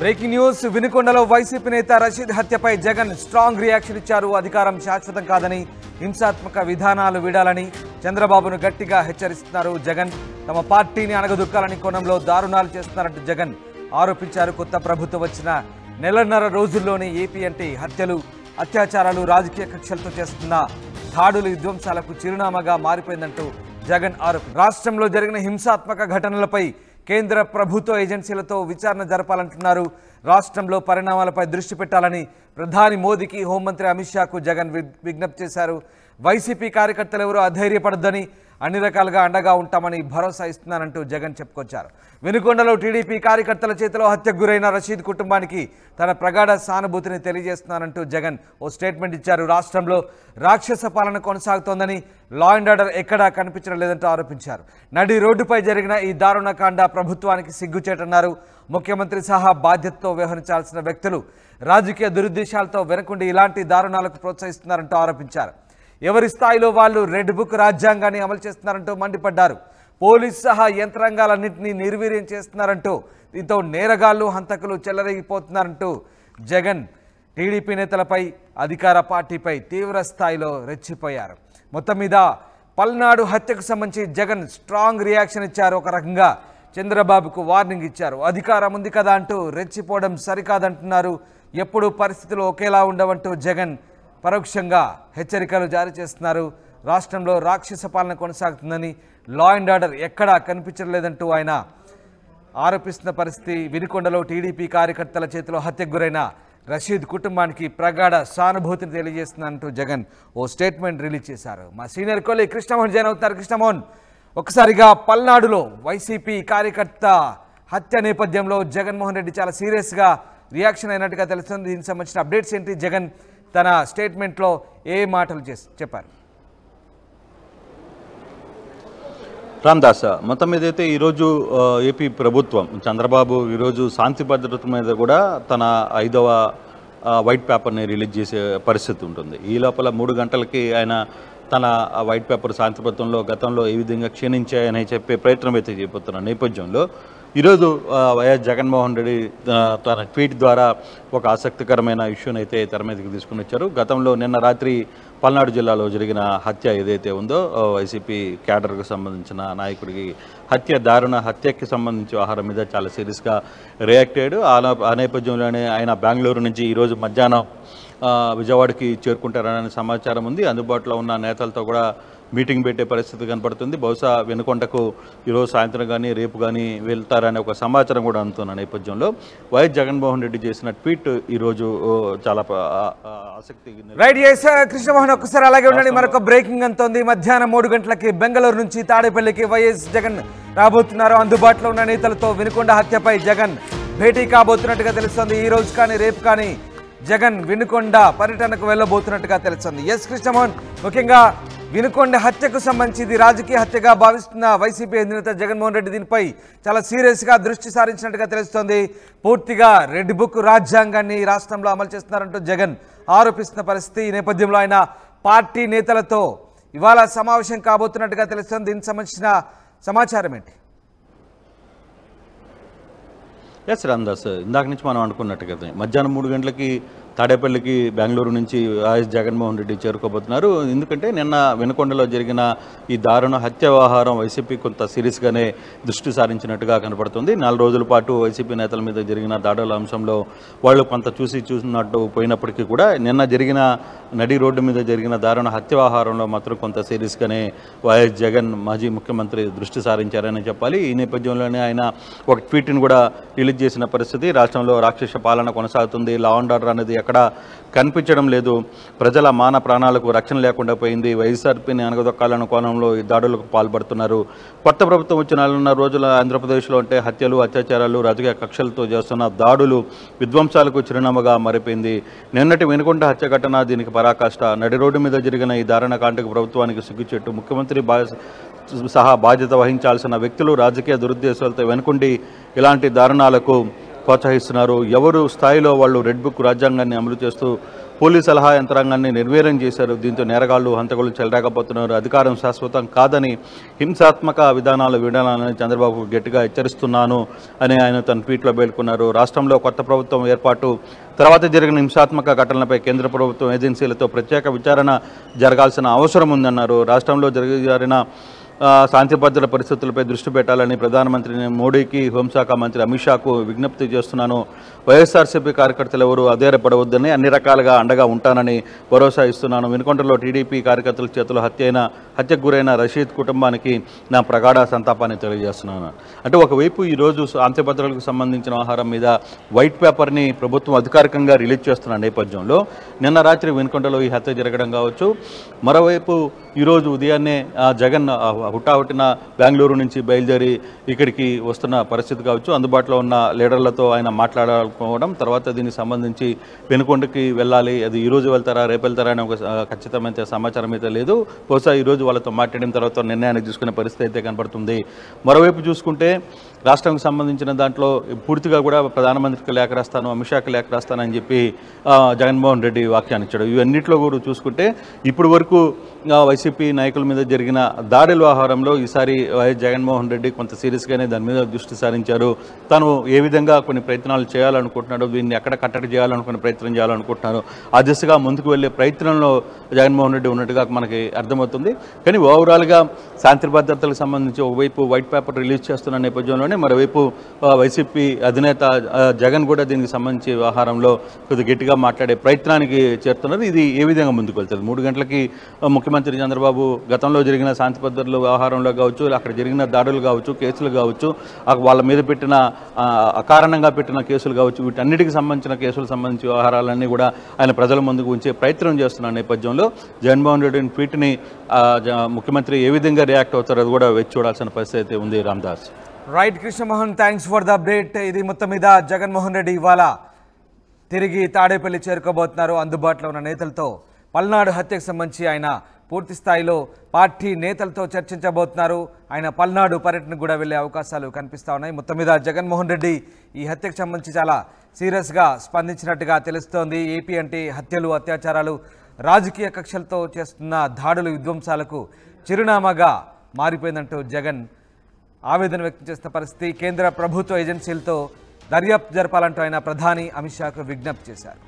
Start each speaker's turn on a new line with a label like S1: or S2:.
S1: Breaking news వినుకొండలో YCP నేత Rashid హత్యపై Jagan strong reaction ఇచ్చారు. అధికారం శాశ్వతం కాదని, హింసాత్మక విధానాలు వీడాలని చంద్రబాబును గట్టిగా హెచ్చరిస్తున్నారు. జగన్ తమ పార్టీని అణగదొక్కాలని కోణంలో దారుణాలు చేస్తున్నారంటూ జగన్ ఆరోపించారు. కొత్త ప్రభుత్వం వచ్చిన నెలన్నర రోజుల్లోనే ఏపీ అంటే హత్యలు, అత్యాచారాలు, రాజకీయ కక్షలతో చేస్తున్న దాడులు, విధ్వంసాలకు చిరునామాగా మారిపోయిందంటూ జగన్ ఆరోపించారు. రాష్ట్రంలో జరిగిన హింసాత్మక ఘటనలపై కేంద్ర ప్రభుత్వ ఏజెన్సీలతో విచారణ జరపాలంటున్నారు. రాష్ట్రంలో పరిణామాలపై దృష్టి పెట్టాలని ప్రధాని మోదీకి, హోంమంత్రి అమిత్ షాకు జగన్ విజ్ఞప్తి చేశారు. వైసీపీ కార్యకర్తలు ఎవరూ అధైర్యపడొద్దని, అన్ని రకాలుగా అండగా ఉంటామని భరోసా ఇస్తున్నారంటూ జగన్ చెప్పుకొచ్చారు. వినుకొండలో టీడీపీ కార్యకర్తల చేతిలో హత్యకు గురైన రషీద్ కుటుంబానికి తన ప్రగాఢ సానుభూతిని తెలియజేస్తున్నారంటూ జగన్ ఓ స్టేట్మెంట్ ఇచ్చారు. రాష్ట్రంలో రాక్షస పాలన కొనసాగుతోందని, లా అండ్ ఆర్డర్ ఎక్కడా కనిపించడం లేదంటూ ఆరోపించారు. నడి రోడ్డుపై జరిగిన ఈ దారుణకాండ ప్రభుత్వానికి సిగ్గుచేటన్నారు. ముఖ్యమంత్రి సహా బాధ్యతతో వ్యవహరించాల్సిన వ్యక్తులు రాజకీయ దురుద్దేశాలతో వెనకుండి ఇలాంటి దారుణాలకు ప్రోత్సహిస్తున్నారంటూ ఆరోపించారు. ఎవరి స్థాయిలో వాళ్ళు రెడ్ బుక్ రాజ్యాంగాన్ని అమలు చేస్తున్నారంటూ మండిపడ్డారు. పోలీసు సహా యంత్రాంగాలన్నింటినీ నిర్వీర్యం చేస్తున్నారంటూ, దీంతో నేరగాళ్లు, హంతకులు చెలరేగిపోతున్నారంటూ జగన్ టీడీపీ నేతలపై, అధికార పార్టీపై తీవ్ర స్థాయిలో రెచ్చిపోయారు. మొత్తం మీద పల్నాడు హత్యకు సంబంధించి జగన్ స్ట్రాంగ్ రియాక్షన్ ఇచ్చారు. ఒక రకంగా చంద్రబాబుకు వార్నింగ్ ఇచ్చారు. అధికారం ఉంది కదా అంటూ రెచ్చిపోవడం సరికాదంటున్నారు. ఎప్పుడు పరిస్థితులు ఒకేలా ఉండవంటూ జగన్ పరోక్షంగా హెచ్చరికలు జారీ చేస్తున్నారు. రాష్ట్రంలో రాక్షస పాలన కొనసాగుతుందని, లా అండ్ ఆర్డర్ ఎక్కడా కనిపించలేదంటూ ఆయన ఆరోపిస్తున్న పరిస్థితి. వినుకొండలో టీడీపీ కార్యకర్తల చేతిలో హత్యకు గురైన రషీద్ కుటుంబానికి ప్రగాఢ సానుభూతిని తెలియజేస్తున్నట్టు జగన్ ఓ స్టేట్మెంట్ రిలీజ్ చేశారు. మా సీనియర్ కొలీగ్ కృష్ణమోహన్ జాయిన్ అవుతున్నారు. కృష్ణమోహన్, ఒక్కసారిగా పల్నాడులో వైసీపీ కార్యకర్త హత్య నేపథ్యంలో జగన్మోహన్ రెడ్డి చాలా సీరియస్గా రియాక్షన్ అయినట్టుగా తెలుస్తుంది. దీనికి సంబంధించిన అప్డేట్స్ ఏంటి? జగన్ తన స్టేట్మెంట్లో ఏ మాటలు చెప్పారు?
S2: రామ్దాస్, మొత్తం మీద అయితే ఈరోజు ఏపీ ప్రభుత్వం, చంద్రబాబు ఈరోజు శాంతి భద్రత మీద కూడా తన 5వ వైట్ పేపర్ని రిలీజ్ చేసే పరిస్థితి ఉంటుంది. ఈ లోపల 3 గంటలకి ఆయన తన వైట్ పేపర్ శాంతి భద్రతలో గతంలో ఏ విధంగా క్షీణించాయని చెప్పే ప్రయత్నం అయితే చేయబోతున్న నేపథ్యంలో ఈరోజు వైఎస్ జగన్మోహన్ రెడ్డి తన ట్వీట్ ద్వారా ఒక ఆసక్తికరమైన ఇష్యూని అయితే తెర మీదకి తీసుకుని వచ్చారు. గతంలో నిన్న రాత్రి పల్నాడు జిల్లాలో జరిగిన హత్య ఏదైతే ఉందో, వైసీపీ క్యాడర్కు సంబంధించిన నాయకుడికి దారుణ హత్యకి సంబంధించి వ్యవహారం మీద చాలా సీరియస్గా రియాక్ట్ అయ్యాడు. ఆ నేపథ్యంలోనే ఆయన బెంగళూరు నుంచి ఈరోజు మధ్యాహ్నం విజయవాడకి చేరుకుంటారనే సమాచారం ఉంది. అందుబాటులో ఉన్న నేతలతో కూడా మీటింగ్ పెట్టే పరిస్థితి కనపడుతుంది. బహుశా వెనుకొండకు ఈరోజు సాయంత్రం కానీ రేపు కానీ వెళ్తారనే ఒక సమాచారం కూడా అందుతున్న నేపథ్యంలో వైఎస్ జగన్మోహన్ రెడ్డి చేసిన ట్వీట్ ఈరోజు చాలా ఆసక్తి.
S1: రైట్, కృష్ణమోహన్ ఒక్కసారి అలాగే ఉండండి. మరొక బ్రేకింగ్ అంతోంది. మధ్యాహ్నం 3 గంటలకి బెంగళూరు నుంచి తాడేపల్లికి వైఎస్ జగన్ రాబోతున్నారు. అందుబాటులో ఉన్న నేతలతో వినుకొండ హత్యపై జగన్ భేటీ కాబోతున్నట్టుగా తెలుస్తోంది. ఈ రోజు కానీ రేపు కానీ జగన్ వినుకొండ పర్యటనకు వెళ్ళబోతున్నట్టుగా తెలుస్తుంది. ఎస్ కృష్ణమోహన్, ముఖ్యంగా వినుకొండ హత్యకు సంబంధించి ఇది రాజకీయ హత్యగా భావిస్తున్న వైసీపీ అధినేత జగన్మోహన్ రెడ్డి దీనిపై చాలా సీరియస్గా దృష్టి సారించినట్టుగా తెలుస్తోంది. పూర్తిగా రెడ్ బుక్ రాజ్యాంగాన్ని రాష్ట్రంలో అమలు చేస్తున్నారంటూ జగన్ ఆరోపిస్తున్న పరిస్థితి. ఈ నేపథ్యంలో ఆయన పార్టీ నేతలతో ఇవాళ సమావేశం కాబోతున్నట్టుగా తెలుస్తోంది. దీనికి సంబంధించిన సమాచారం ఏంటి?
S2: ఎస్ రామ్దాస్, ఇందాక నుంచి మనం అనుకున్నట్టు కదా, మధ్యాహ్నం 3 గంటలకి తాడేపల్లికి బెంగళూరు నుంచి వైఎస్ జగన్మోహన్ రెడ్డి చేరుకోబోతున్నారు. ఎందుకంటే నిన్న వినుకొండలో జరిగిన ఈ దారుణ హత్య వ్యవహారం వైసీపీ కొంత సీరియస్గానే దృష్టి సారించినట్టుగా కనపడుతుంది. 4 రోజుల పాటు వైసీపీ నేతల మీద జరిగిన దాడుల అంశంలో వాళ్ళు కొంత చూసినట్టు పోయినప్పటికీ కూడా నిన్న జరిగిన నడి రోడ్డు మీద జరిగిన దారుణ హత్య వ్యవహారంలో మాత్రం కొంత సీరియస్గానే వైఎస్ జగన్ మాజీ ముఖ్యమంత్రి దృష్టి సారించారని చెప్పాలి. ఈ నేపథ్యంలోనే ఆయన ఒక ట్వీట్ని కూడా రిలీజ్ చేసిన పరిస్థితి. రాష్ట్రంలో రాక్షస పాలన కొనసాగుతుంది, లా అండ్ ఆర్డర్ అనేది ఎక్కడ కనిపించడం లేదు, ప్రజల మాన ప్రాణాలకు రక్షణ లేకుండా పోయింది, వైఎస్ఆర్పీని అనగదొక్కాలన్న కోణంలో ఈ దాడులకు పాల్పడుతున్నారు. కొత్త ప్రభుత్వం వచ్చి 4.5 రోజుల ఆంధ్రప్రదేశ్లో అంటే హత్యలు, అత్యాచారాలు, రాజకీయ కక్షలతో చేస్తున్న దాడులు, విధ్వంసాలకు చిరునామాగా మారిపోయింది. నిన్నటి వినుకొండ హత్య ఘటన దీనికి పరాకాష్ట. నడి రోడ్డు మీద జరిగిన ఈ దారుణకాండకు ప్రభుత్వానికి సిగ్గుచెట్టు. ముఖ్యమంత్రి సహా బాధ్యత వహించాల్సిన వ్యక్తులు రాజకీయ దురుద్దేశాలతో వెనుకుండి ఇలాంటి దారుణాలకు ప్రోత్సహిస్తున్నారు. ఎవరు స్థాయిలో వాళ్ళు రెడ్ బుక్ రాజ్యాంగాన్ని అమలు చేస్తూ పోలీస్ సలహా యంత్రాంగాన్ని నిర్వీర్యం చేశారు. దీంతో నేరగాళ్లు హంతకులు చెలరేకపోతున్నారు. అధికారం శాశ్వతం కాదని హింసాత్మక విధానాలు వీడాలని చంద్రబాబు గట్టిగా హెచ్చరిస్తున్నాను అని ఆయన తన ట్వీట్లో పేర్కొన్నారు. రాష్ట్రంలో కొత్త ప్రభుత్వం ఏర్పాటు తర్వాత జరిగిన హింసాత్మక ఘటనలపై కేంద్ర ప్రభుత్వం ఏజెన్సీలతో ప్రత్యేక విచారణ జరగాల్సిన అవసరం ఉందన్నారు. రాష్ట్రంలో జరిగిన శాంతి భద్రతల పరిస్థితులపై దృష్టి పెట్టాలని ప్రధానమంత్రి మోడీకి, హోంశాఖ మంత్రి అమిత్ షాకు విజ్ఞప్తి చేస్తున్నాను. వైఎస్ఆర్సీపీ కార్యకర్తలు ఎవరు అధైర్యపడవద్దని, అన్ని రకాలుగా అండగా ఉంటానని భరోసా ఇస్తున్నాను. వినుకొండలో టీడీపీ కార్యకర్తల చేతుల్లో హత్యకు గురైన రషీద్ కుటుంబానికి నా ప్రగాఢ సంతాపాన్ని తెలియజేస్తున్నాను. అంటే ఒకవైపు ఈరోజు శాంతి భద్రతలకు సంబంధించిన వ్యవహారం మీద వైట్ పేపర్ని ప్రభుత్వం అధికారికంగా రిలీజ్ చేస్తున్న నేపథ్యంలో నిన్న రాత్రి వినుకొండలో ఈ హత్య జరగడం కావచ్చు. మరోవైపు ఈరోజు ఉదయాన్నే జగన్ హుటాహుటిన బెంగళూరు నుంచి బయలుదేరి ఇక్కడికి వస్తున్న పరిస్థితి కావచ్చు. అందుబాటులో ఉన్న లీడర్లతో ఆయన మాట్లాడాలనుకోవడం, తర్వాత దీనికి సంబంధించి వెనుకొండకి వెళ్ళాలి, అది ఈరోజు వెళ్తారా రేపు వెళ్తారా అని ఒక ఖచ్చితమైన సమాచారం అయితే లేదు. బహుశా ఈరోజు వాళ్ళతో మాట్లాడిన తర్వాత నిర్ణయాన్ని తీసుకునే పరిస్థితి అయితే కనపడుతుంది. మరోవైపు చూసుకుంటే రాష్ట్రానికి సంబంధించిన దాంట్లో పూర్తిగా కూడా ప్రధానమంత్రికి లేఖ రాస్తాను, అమిత్ షాకి లేఖ రాస్తానని చెప్పి జగన్మోహన్ రెడ్డి వ్యాఖ్యానించాడు. ఇవన్నింటిలో కూడా చూసుకుంటే ఇప్పుడు వరకు వైసీపీ నాయకుల మీద జరిగిన దాడుల వ్యవహారంలో ఈసారి వైఎస్ జగన్మోహన్ రెడ్డి కొంత సీరియస్గానే దాని మీద దృష్టి సారించారు. తను ఏ విధంగా కొన్ని ప్రయత్నాలు చేయాలనుకుంటున్నాడు, దీన్ని ఎక్కడ కట్టడి చేయాలనుకునే ప్రయత్నం చేయాలనుకుంటున్నారు, ఆ దిశగా ముందుకు వెళ్ళే ప్రయత్నంలో జగన్మోహన్ రెడ్డి ఉన్నట్టుగా మనకి అర్థమవుతుంది. కానీ ఓవరాల్గా శాంతి భద్రతలకు సంబంధించి ఒకవైపు వైట్ పేపర్ రిలీజ్ చేస్తున్న నేపథ్యంలోనే మరోవైపు వైసీపీ అధినేత జగన్ కూడా దీనికి సంబంధించి వ్యవహారంలో కొద్దిగా గట్టిగా మాట్లాడే ప్రయత్నానికి చేరుతున్నారు. ఇది ఏ విధంగా ముందుకు వెళ్తుంది? 3 గంటలకి ముఖ్యమంత్రి చంద్రబాబు గతంలో జరిగిన శాంతి భద్రతల వ్యవహారంలో కావచ్చు, అక్కడ జరిగిన దాడులు కావచ్చు, కేసులు కావచ్చు, వాళ్ళ మీద పెట్టిన అకారణంగా పెట్టిన కేసులు కావచ్చు, వీటన్నిటికి సంబంధించిన కేసులకు సంబంధించి వ్యవహారాలన్నీ కూడా ఆయన ప్రజల ముందుకు ఉంచే ప్రయత్నం చేస్తున్న నేపథ్యంలో జగన్మోహన్ రెడ్డిని ట్వీట్ని ముఖ్యమంత్రి ఏ విధంగా రియాక్ట్ అవుతారో అది కూడా వేచి చూడాల్సిన పరిస్థితి ఉంది. Ramdas.
S1: Right Krishnamohan, thanks for the update. ఇది మొత్తం మీద జగన్మోహన్ రెడ్డి ఇవాళ తిరిగి తాడేపల్లి చేరుకోబోతున్నారు. అందుబాటులో ఉన్న నేతలతో పల్నాడు హత్యకు సంబంధించి ఆయన పూర్తి స్థాయిలో పార్టీ నేతలతో చర్చించబోతున్నారు. ఆయన పల్నాడు పర్యటనకు కూడా వెళ్లే అవకాశాలు కనిపిస్తూ ఉన్నాయి. మొత్తం మీద జగన్మోహన్ రెడ్డి ఈ హత్యకు సంబంధించి చాలా సీరియస్గా స్పందించినట్టుగా తెలుస్తోంది. ఏపీ అంటే హత్యలు, అత్యాచారాలు, రాజకీయ కక్షలతో చేస్తున్న దాడులు, విధ్వంసాలకు చిరునామాగా మారిపోయిందంటూ జగన్ ఆవేదన వ్యక్తం చేస్తున్న పరిస్థితి. కేంద్ర ప్రభుత్వ ఏజెన్సీలతో దర్యాప్తు జరపాలంటూ ఆయన ప్రధాని అమిత్ షాకు విజ్ఞప్తి చేశారు.